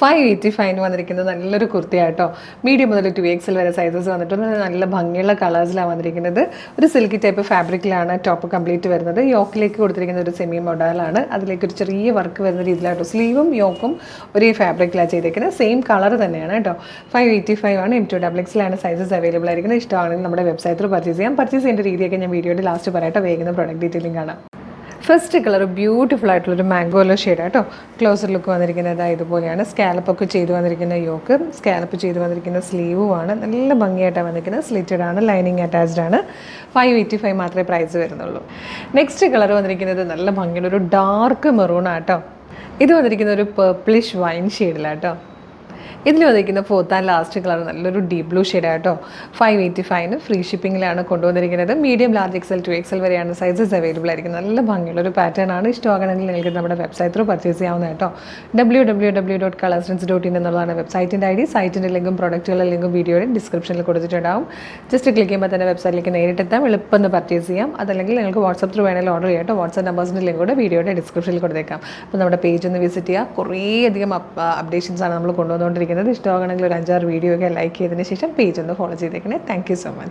585 വന്നിരിക്കുന്നത് നല്ലൊരു കുർത്തിയാട്ടോ. മീഡിയം മുതൽ 2XL വരെ സൈസസ് വന്നിട്ടുണ്ട്. നല്ല ഭംഗിയുള്ള കളേഴ്സിലാണ് വന്നിരിക്കുന്നത്. ഒരു സിൽക്കി ടൈപ്പ് ഫാബ്രിക്കിലാണ് ടോപ്പ് കംപ്ലീറ്റ് വരുന്നത്. യോക്കിലേക്ക് കൊടുത്തിരിക്കുന്ന ഒരു സെമി മൊഡാലാണ്. അതിലേക്ക് ഒരു ചെറിയ വർക്ക് വരുന്ന രീതിയിലാട്ടോ. സ്ലീവും യോക്കും ഒരേ ഫാബ്രിക്കിലാണ് ചെയ്തിരിക്കുന്നത്. സെയിം കളർ തന്നെയാണ് കേട്ടോ. 585 ആണ്. M2XXലാണ് സൈസസ് അവൈലബിൾ ആയിരിക്കുന്നത്. ഇഷ്ടമാണെങ്കിൽ നമ്മുടെ വെബ്സൈറ്റിൽ പർച്ചേസ് ചെയ്യാം. പർച്ചേസ് ചെയ്യേണ്ട രീതിയൊക്കെ ഞാൻ വീഡിയോയുടെ ലാസ്റ്റ് പറയട്ടെ. വേഗം പ്രോഡക്റ്റ് ഡീറ്റെയിലിംഗ് കാണാം. ഫസ്റ്റ് കളർ ബ്യൂട്ടിഫുൾ ആയിട്ടുള്ളൊരു മാംഗോലോ ഷെയ്ഡ് കേട്ടോ. ക്ലോസർ ലുക്ക് വന്നിരിക്കുന്നത് ഇതുപോലെയാണ്. സ്കാലപ്പൊക്കെ ചെയ്ത് വന്നിരിക്കുന്ന യോക്ക്, സ്കാലപ്പ് ചെയ്ത് വന്നിരിക്കുന്ന സ്ലീവുമാണ്. നല്ല ഭംഗിയായിട്ടാണ് വന്നിരിക്കുന്നത്. സ്ലിറ്റഡ് ആണ്, ലൈനിങ് അറ്റാച്ച്ഡ് ആണ്. 585 മാത്രമേ പ്രൈസ് വരുന്നുള്ളൂ. നെക്സ്റ്റ് കളർ വന്നിരിക്കുന്നത് നല്ല ഭംഗിയുള്ള ഒരു ഡാർക്ക് മെറൂൺ ആട്ടോ. ഇത് വന്നിരിക്കുന്ന ഒരു പേർപ്പിളിഷ് വൈൻ ഷെയ്ഡിലാട്ടോ. ഇതിൽ വന്നിരിക്കുന്ന ഫോർത്ത് ആൻഡ് ലാസ്റ്റ് കളർ നല്ലൊരു ഡീപ് ബ്ലൂ ഷെയ്ഡാട്ടോ. 585 ഫ്രീ ഷിപ്പിങ്ങിലാണ് കൊണ്ടുവന്നിരിക്കുന്നത്. മീഡിയം, ലാർജ്, XL, 2XL വരെയാണ് സൈസസ് അവൈലബിൾ ആയിരിക്കുന്നത്. നല്ല ഭംഗിയുള്ളൊരു പാറ്റേൺ ആണ്. ഇഷ്ടമാകണമെങ്കിൽ നിങ്ങൾക്ക് നമ്മുടെ വെബ്സൈറ്റിൽ പർച്ചേസ് ചെയ്യാവുന്ന കേട്ടോ. www.coloursense.in എന്നുള്ളതാണ് വെബ്സൈറ്റിൻ്റെ ID. സൈറ്റിൻ്റെ ലിങ്കും പ്രൊഡക്റ്റുകളുടെ ലിങ്കും വീഡിയോയുടെ ഡിസ്ക്രിപ്ഷനിൽ കൊടുത്തിട്ടുണ്ടാവും. ജസ്റ്റ് ക്ലിക്ക് ചെയ്യുമ്പോൾ തന്നെ വെബ്സൈറ്റിലേക്ക് നേരിട്ടെത്താം. എളുപ്പം പർച്ചേസ് ചെയ്യാം. അതല്ലെങ്കിൽ നിങ്ങൾക്ക് വാട്സപ്പ് ത്രൂ വേണമെങ്കിൽ ഓർഡർ ചെയ്യാം കേട്ടോ. വാട്സപ്പ് നമ്പേഴ്സിൻ്റെ ലിങ്ക് കൂടെ വീഡിയോയുടെ ഡിസ്ക്രിപ്ഷനിൽ കൊടുത്തേക്കാം. അപ്പോൾ നമ്മുടെ പേജ് ഒന്ന് വിസിറ്റ് ചെയ്യുക. കുറേയധികം അപ്ഡേഷൻസാണ് നമ്മൾ കൊണ്ടുവന്നുകൊണ്ടിരിക്കുന്നത്. ഇഷ്ടമാകണമെങ്കിൽ ഒരു 5-6 വീഡിയോ ഒക്കെ ലൈക്ക് ചെയ്തതിന് ശേഷം പേജ് ഒന്ന് ഫോളോ ചെയ്തേക്കണേ. Thank you so much.